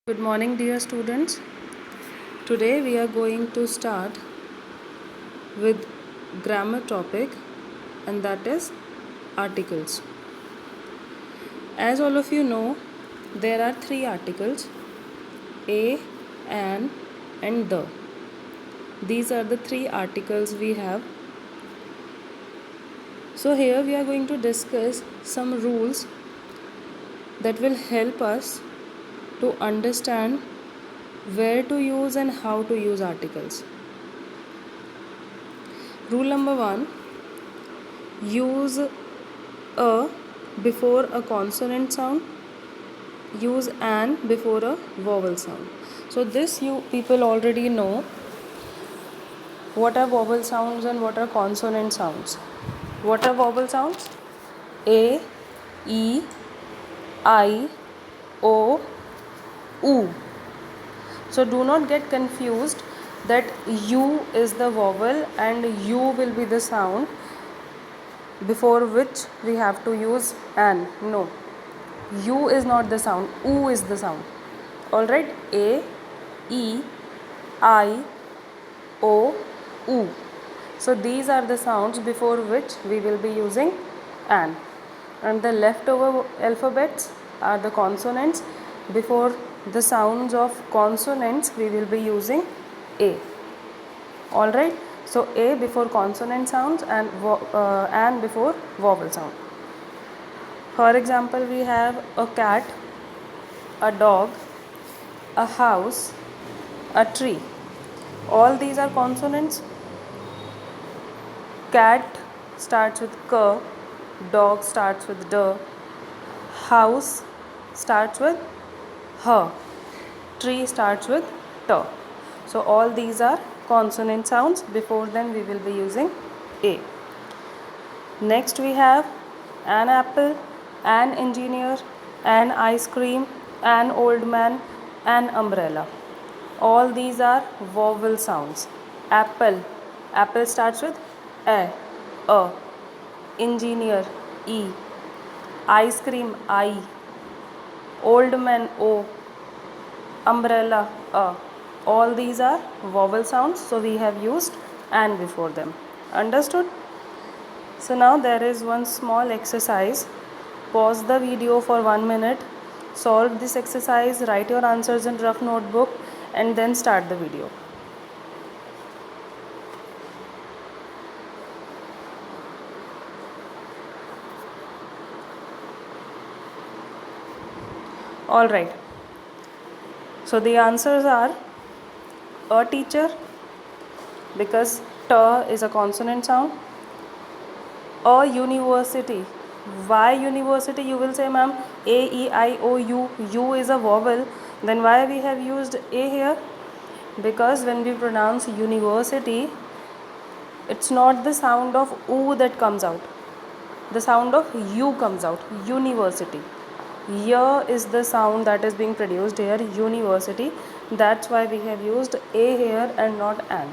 Good morning, dear students. Today we are going to start with grammar topic, and that is articles. As all of you know, there are three articles: a, an, and the. These are the three articles we have. So here we are going to discuss some rules that will help us to understand where to use and how to use articles. Rule number 1: use a before a consonant sound, use an before a vowel sound. So this you people already know what are vowel sounds and what are consonant sounds. What are vowel sounds? A, E, I, O, U. So do not get confused that U is the vowel and U will be the sound before which we have to use an. No, U is not the sound, U is the sound. Alright, A, E, I, O, U. So these are the sounds before which we will be using an. And the leftover alphabets are the consonants. Before the sounds of consonants we will be using A. Alright, so A before consonant sounds and an before vowel sound. For example, we have a cat, a dog, a house, a tree. All these are consonants. Cat starts with k, dog starts with d, house starts with h, tree starts with t. So all these are consonant sounds. Before them we will be using A. Next we have an apple, an engineer, an ice cream, an old man, an umbrella. All these are vowel sounds. Apple, apple starts with a, engineer, e, ice cream, I, old man, o, umbrella, a. All these are vowel sounds, so we have used an before them. Understood? So now there is one small exercise. Pause the video for 1 minute, solve this exercise, write your answers in rough notebook, and then start the video. Alright. So the answers are a teacher, because t is a consonant sound. A university. Why university? You will say, ma'am, A, E, I, O, U. U is a vowel. Then why we have used A here? Because when we pronounce university, it's not the sound of U that comes out. The sound of U comes out. University. Y is the sound that is being produced here. University. That's why we have used A here and not an.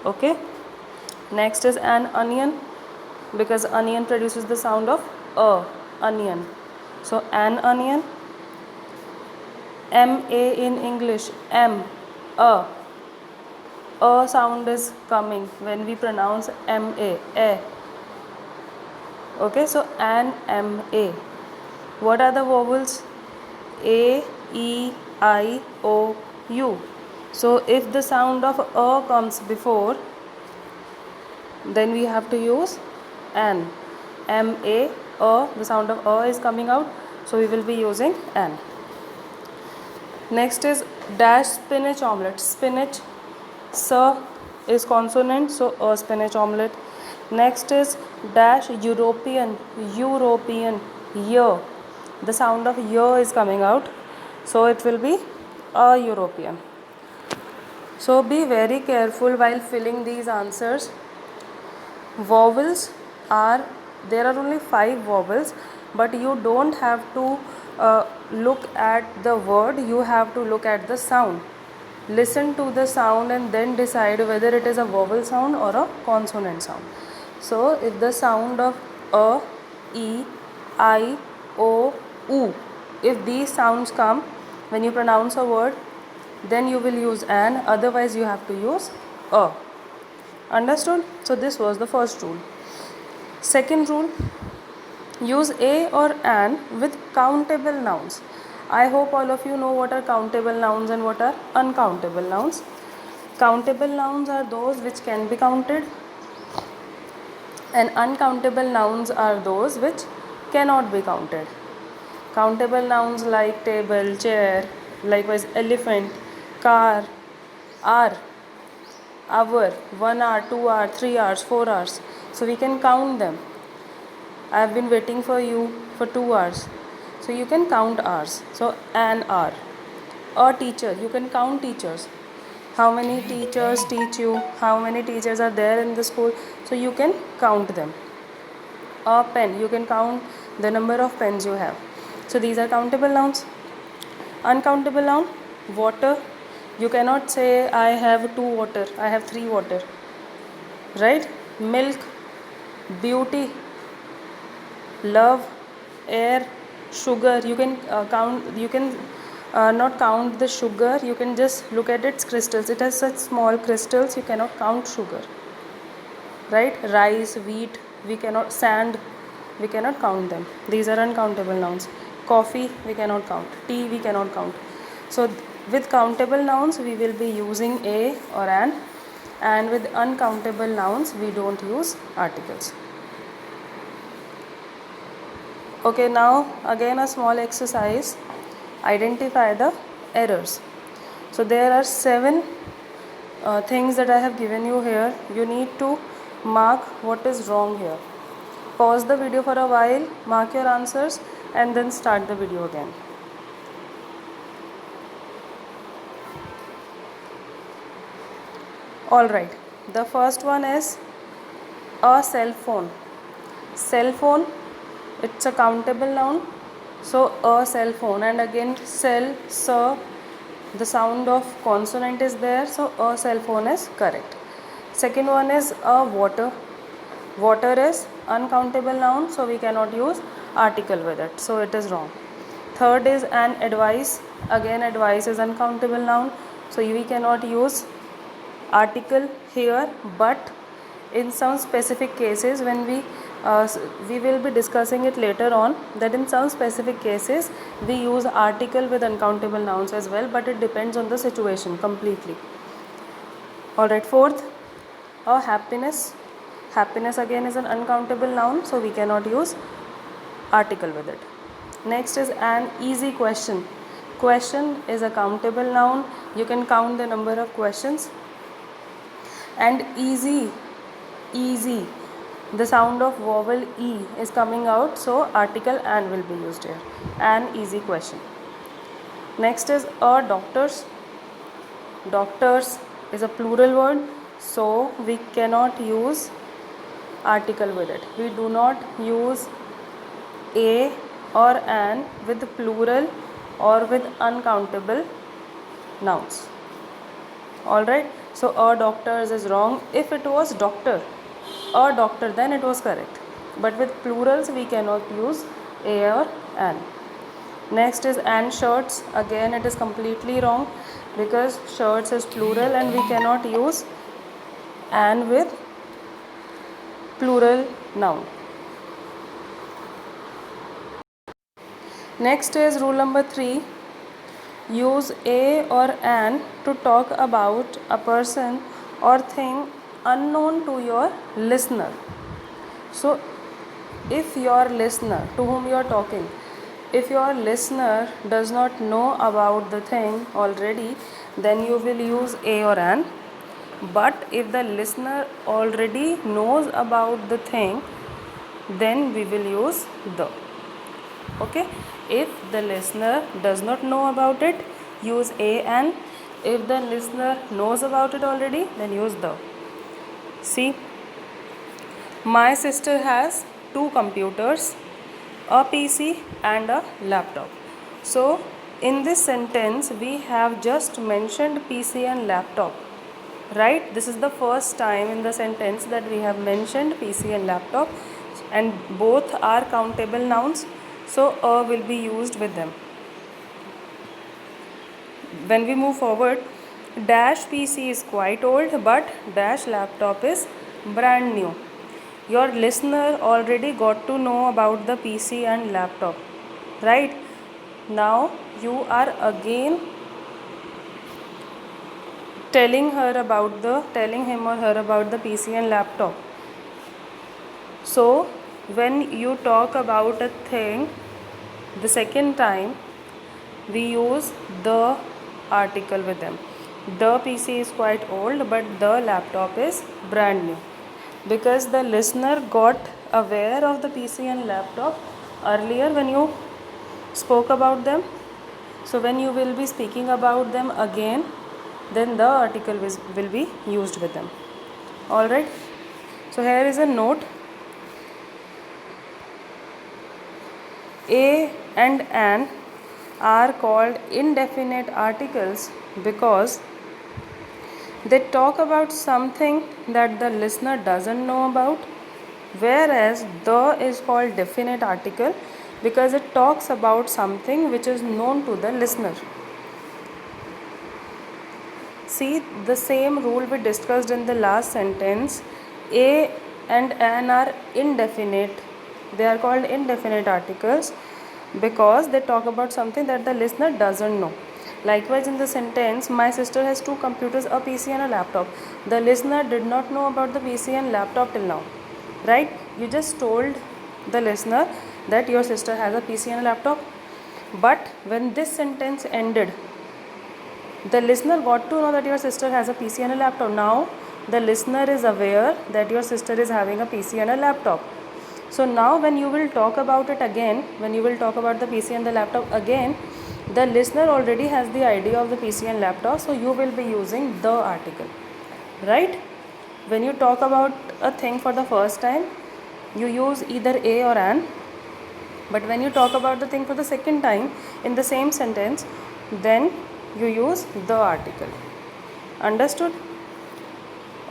Okay. Next is an onion, because onion produces the sound of a, onion. So an onion. M-A in English, M, a sound is coming when we pronounce M-A, a. Okay, so an, M-A. What are the vowels? A, E, I, O, U. So if the sound of a comes before, then we have to use an. M-A, the sound of a is coming out, so we will be using an. Next is dash spinach omelette. Spinach, s is consonant, so a spinach omelette. Next is dash European. European, y. The sound of y is coming out, so it will be a European. So be very careful while filling these answers. Vowels are, there are only 5 vowels, but you don't have to look at the word, you have to look at the sound. Listen to the sound and then decide whether it is a vowel sound or a consonant sound. So if the sound of a, E, I, O, U, if these sounds come, When you pronounce a word, then you will use an, otherwise you have to use a. Understood? So this was the first rule. Second rule, use a or an with countable nouns. I hope all of you know what are countable nouns and what are uncountable nouns. Countable nouns are those which can be counted, and uncountable nouns are those which cannot be counted. Countable nouns like table, chair, likewise elephant, car, hour, hour, 1 hour, 2 hour, 3 hours, 4 hours. So we can count them. I have been waiting for you for 2 hours. So you can count hours. So an hour. A teacher, you can count teachers. How many teachers teach you? How many teachers are there in the school? So you can count them. A pen, you can count the number of pens you have. So these are countable nouns. Uncountable noun, water. You cannot say I have 2 water, I have 3 water. Right? Milk, beauty, love, air, sugar. You can count, you can not count the sugar, you can just look at its crystals. It has such small crystals, you cannot count sugar. Right? Rice, wheat, we cannot, sand, we cannot count them. These are uncountable nouns. Coffee, we cannot count. Tea, we cannot count. So with countable nouns, we will be using a or an, and with uncountable nouns, we don't use articles. Okay, now again a small exercise. Identify the errors. So there are 7 things that I have given you here. You need to mark what is wrong here. Pause the video for a while, mark your answers, and then start the video again. Alright, the first one is a cell phone. Cell phone, it's a countable noun. So a cell phone, and again cell, sir, the sound of consonant is there, so a cell phone is correct. Second one is a water. Water is uncountable noun, so we cannot use article with it, so it is wrong. Third is an advice. Again advice is uncountable noun, so we cannot use article here, but in some specific cases, when we will be discussing it later on, that in some specific cases we use article with uncountable nouns as well, but it depends on the situation completely. Alright, fourth, a happiness. Happiness again is an uncountable noun, so we cannot use article with it. Next is an easy question. Question is a countable noun. You can count the number of questions. And easy, the sound of vowel E is coming out, so article an will be used here. An easy question. Next is a doctors. Doctors is a plural word, so we cannot use article with it. We do not use a or an with plural or with uncountable nouns. Alright, so a doctors is wrong. If it was doctor, a doctor, then it was correct, but with plurals we cannot use a or an. Next is an shirts. Again it is completely wrong, because shirts is plural and we cannot use an with plural noun. Next is rule number 3. Use a or an to talk about a person or thing unknown to your listener. So if your listener to whom you are talking, if your listener does not know about the thing already, then you will use a or an. But if the listener already knows about the thing, then we will use the. Okay, if the listener does not know about it, use a and. If the listener knows about it already, then use the. See, my sister has 2 computers, a PC and a laptop. So in this sentence we have just mentioned PC and laptop, right? This is the first time in the sentence that we have mentioned PC and laptop, and both are countable nouns, so a will be used with them. when we move forward, dash PC is quite old, but dash laptop is brand new. Your listener already got to know about the PC and laptop, right? Now you are again telling him or her about the PC and laptop. So when you talk about a thing the second time, we use the article with them. The PC is quite old, but the laptop is brand new. Because the listener got aware of the PC and laptop earlier when you spoke about them. So when you will be speaking about them again, then the article will be used with them. Alright. So here is a note. A and an are called indefinite articles because they talk about something that the listener doesn't know about, whereas the is called definite article because it talks about something which is known to the listener. See, the same rule we discussed in the last sentence. A and an are indefinite. They are called indefinite articles because they talk about something that the listener doesn't know. Likewise, in the sentence, my sister has 2 computers, a PC and a laptop. The listener did not know about the PC and laptop till now, right? You just told the listener that your sister has a PC and a laptop. But when this sentence ended, the listener got to know that your sister has a PC and a laptop. Now, the listener is aware that your sister is having a PC and a laptop. So now when you will talk about it again, when you will talk about the PC and the laptop again, the listener already has the idea of the PC and laptop, so you will be using the article, right? When you talk about a thing for the first time, you use either a or an, but when you talk about the thing for the second time in the same sentence, then you use the article. Understood?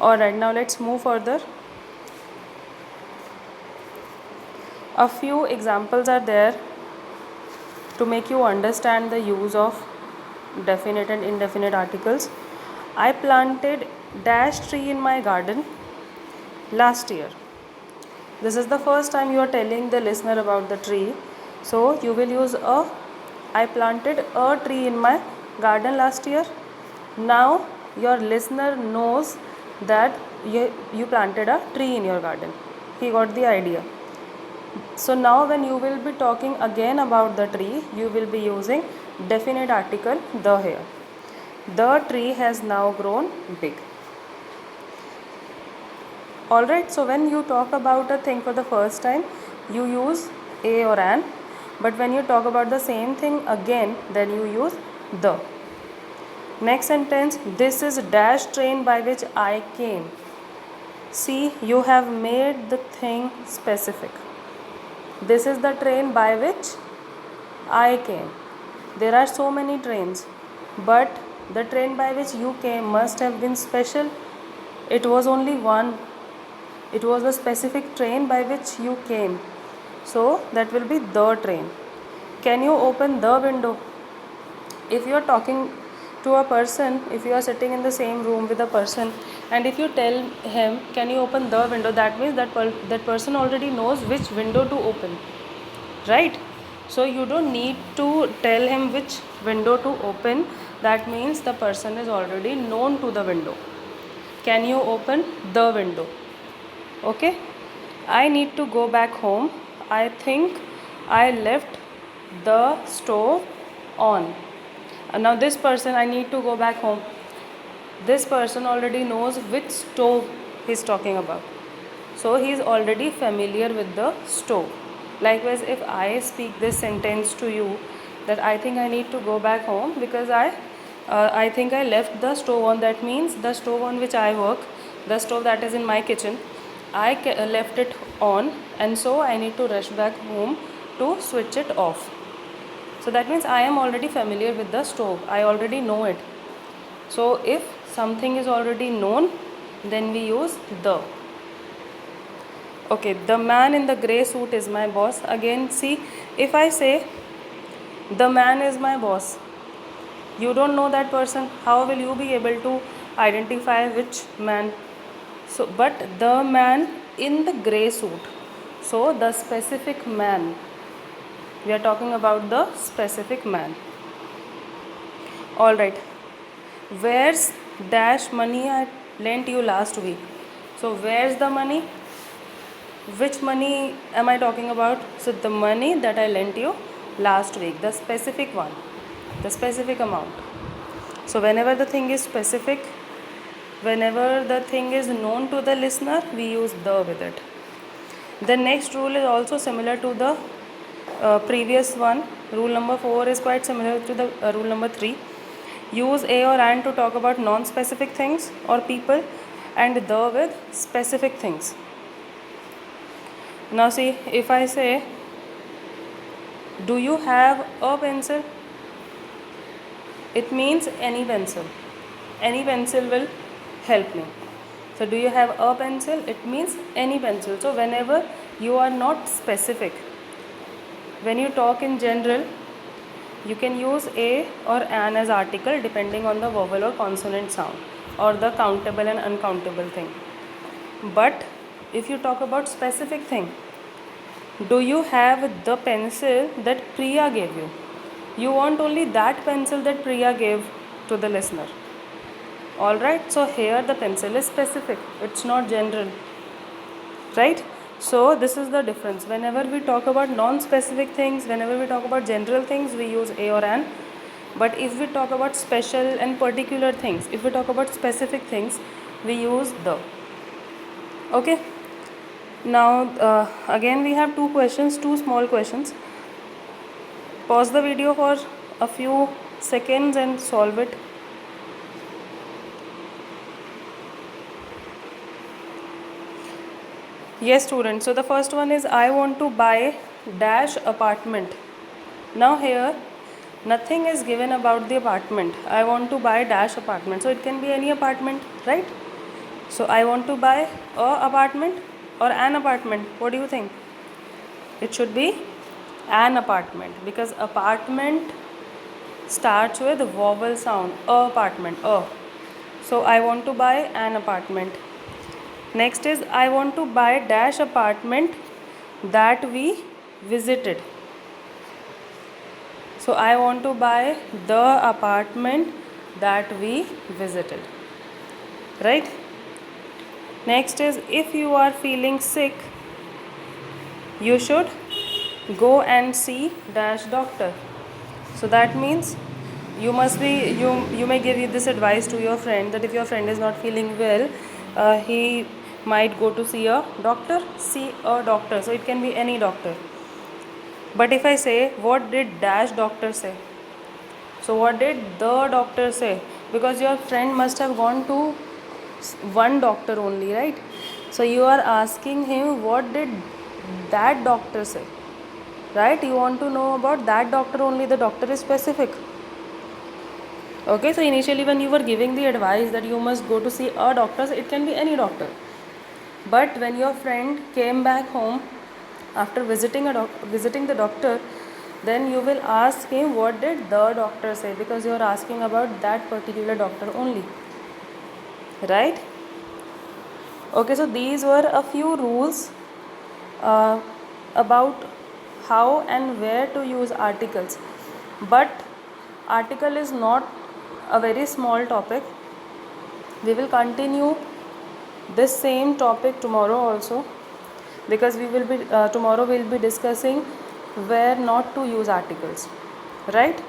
Alright, now let's move further. A few examples are there to make you understand the use of definite and indefinite articles. I planted dash tree in my garden last year. This is the first time you are telling the listener about the tree. So you will use a. I planted a tree in my garden last year. Now your listener knows that you planted a tree in your garden. He got the idea. So now when you will be talking again about the tree, you will be using definite article the here. The tree has now grown big. Alright, so when you talk about a thing for the first time, you use a or an, but when you talk about the same thing again, then you use the. Next sentence, this is dash train by which I came. See, you have made the thing specific. This is the train by which I came. There are so many trains, but the train by which you came must have been special. It was only one. It was a specific train by which you came. So that will be the train. Can you open the window? If you are talking to a person, if you are sitting in the same room with a person, and if you tell him, can you open the window, that means that person already knows which window to open, right? So you don't need to tell him which window to open. That means the person is already known to the window. Can you open the window? Okay. I need to go back home. I think I left the stove on. Now this person, I need to go back home. This person already knows which stove he is talking about. So he is already familiar with the stove. Likewise, if I speak this sentence to you that I think I need to go back home because I think I left the stove on, that means the stove on which I work, the stove that is in my kitchen, I left it on, and so I need to rush back home to switch it off. So that means I am already familiar with the stove. I already know it. So if something is already known, then we use the. Okay, the man in the grey suit is my boss. Again, see, if I say the man is my boss, You don't know that person. How will you be able to identify which man? So, but the man in the grey suit. So, the specific man. We are talking about the specific man. Alright. Where's dash money I lent you last week? So, where's the money? Which money am I talking about? So, the money that I lent you last week, the specific one, the specific amount. So, whenever the thing is specific, whenever the thing is known to the listener, we use the with it. The next rule is also similar to the previous one. Rule number 4 is quite similar to the rule number 3. Use a or and to talk about non-specific things or people, and the with specific things. Now see, if I say, do you have a pencil? It means any pencil. Any pencil will help me. So do you have a pencil? It means any pencil. So whenever you are not specific, when you talk in general, you can use a or an as article depending on the vowel or consonant sound or the countable and uncountable thing. But if you talk about specific thing, do you have the pencil that Priya gave you? You want only that pencil that Priya gave to the listener. Alright, so here the pencil is specific, it's not general. Right? So this is the difference. Whenever we talk about non-specific things, whenever we talk about general things, we use a or an. But if we talk about special and particular things, if we talk about specific things, we use the. Okay? Now again we have two questions, two small questions. Pause the video for a few seconds and solve it. Yes, students. So the first one is, I want to buy dash apartment. Now here nothing is given about the apartment. I want to buy dash apartment. So it can be any apartment, right? So I want to buy a apartment or an apartment. What do you think? It should be an apartment, because apartment starts with vowel sound. A apartment. A. So I want to buy an apartment. Next is, I want to buy dash apartment that we visited. So I want to buy the apartment that we visited. Right? Next is, if you are feeling sick, you should go and see dash doctor. So that means you may give this advice to your friend, that if your friend is not feeling well, he might go to see a doctor. So it can be any doctor. But if I say, what did dash doctor say? So what did the doctor say? Because your friend must have gone to one doctor only, right? So you are asking him, what did that doctor say? Right? You want to know about that doctor only. The doctor is specific. Okay, so initially when you were giving the advice that you must go to see a doctor, so it can be any doctor. But when your friend came back home after visiting the doctor, then you will ask him, what did the doctor say? Because you are asking about that particular doctor only. Right? Okay, so these were a few rules about how and where to use articles. But article is not a very small topic. We will continue this same topic tomorrow also, because we will be tomorrow we will be discussing where not to use articles, right?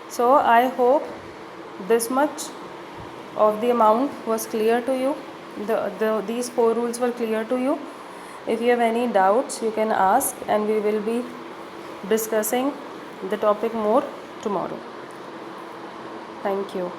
So I hope this much of the amount was clear to you. These 4 rules were clear to you. If you have any doubts, you can ask, and we will be discussing the topic more tomorrow. Thank you.